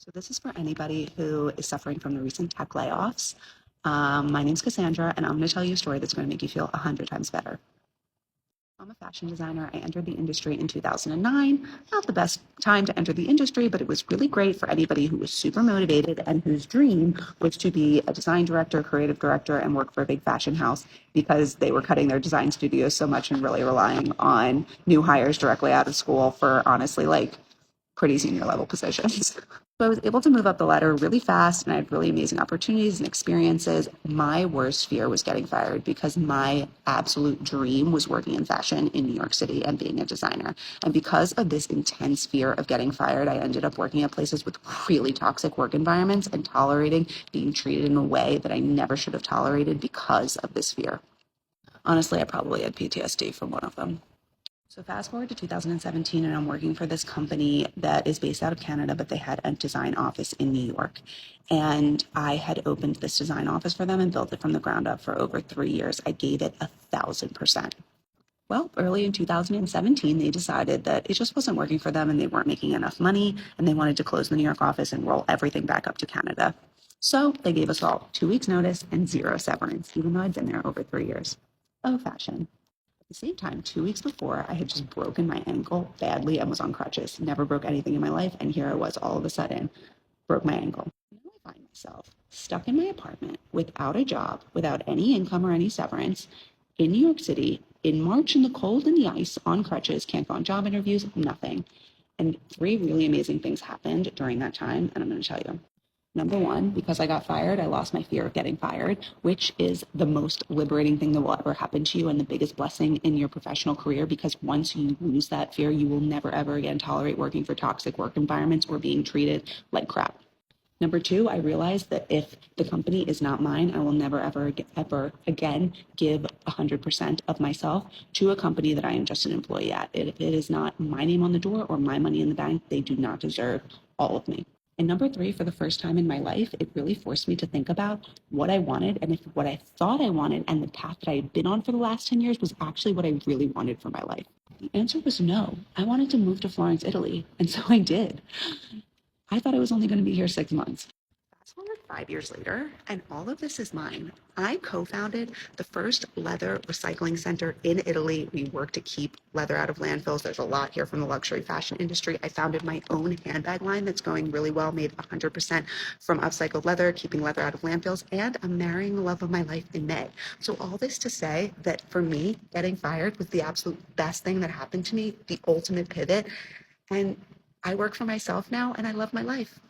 So this is for anybody who is suffering from the recent tech layoffs. My name's Cassandra, and I'm going to tell you a story that's going to make you feel 100 times better. I'm a fashion designer. I entered the industry in 2009. Not the best time to enter the industry, but it was really great for anybody who was super motivated and whose dream was to be a design director, creative director, and work for a big fashion house because they were cutting their design studios so much and really relying on new hires directly out of school for honestly like pretty senior level positions. So I was able to move up the ladder really fast and I had really amazing opportunities and experiences. My worst fear was getting fired because my absolute dream was working in fashion in New York City and being a designer. And because of this intense fear of getting fired, I ended up working at places with really toxic work environments and tolerating being treated in a way that I never should have tolerated because of this fear. Honestly, I probably had PTSD from one of them. So fast forward to 2017, and I'm working for this company that is based out of Canada, but they had a design office in New York. And I had opened this design office for them and built it from the ground up for over 3 years. I gave it 1,000%. Well, early in 2017, they decided that it just wasn't working for them and they weren't making enough money and they wanted to close the New York office and roll everything back up to Canada. So they gave us all 2 weeks notice and zero severance, even though I'd been there over 3 years. Oh, fashion. At the same time, 2 weeks before, I had just broken my ankle badly and was on crutches. Never broke anything in my life, and here I was all of a sudden, broke my ankle. Now I find myself stuck in my apartment without a job, without any income or any severance, in New York City, in March in the cold and the ice, on crutches, can't go on job interviews, nothing. And three really amazing things happened during that time, and I'm going to tell you. Number one, because I got fired, I lost my fear of getting fired, which is the most liberating thing that will ever happen to you and the biggest blessing in your professional career, because once you lose that fear, you will never, ever again tolerate working for toxic work environments or being treated like crap. Number two, I realized that if the company is not mine, I will never, ever, ever again give 100% of myself to a company that I am just an employee at. If it is not my name on the door or my money in the bank, they do not deserve all of me. And number three, for the first time in my life, it really forced me to think about what I wanted and if what I thought I wanted and the path that I had been on for the last 10 years was actually what I really wanted for my life. The answer was no. I wanted to move to Florence, Italy. And so I did. I thought I was only going to be here 6 months. Fast forward 5 years later, and all of this is mine. I co-founded the first leather recycling center in Italy. We work to keep leather out of landfills. There's a lot here from the luxury fashion industry. I founded my own handbag line that's going really well, made 100% from upcycled leather, keeping leather out of landfills, and I'm marrying the love of my life in May. So all this to say that for me, getting fired was the absolute best thing that happened to me, the ultimate pivot. And I work for myself now and I love my life.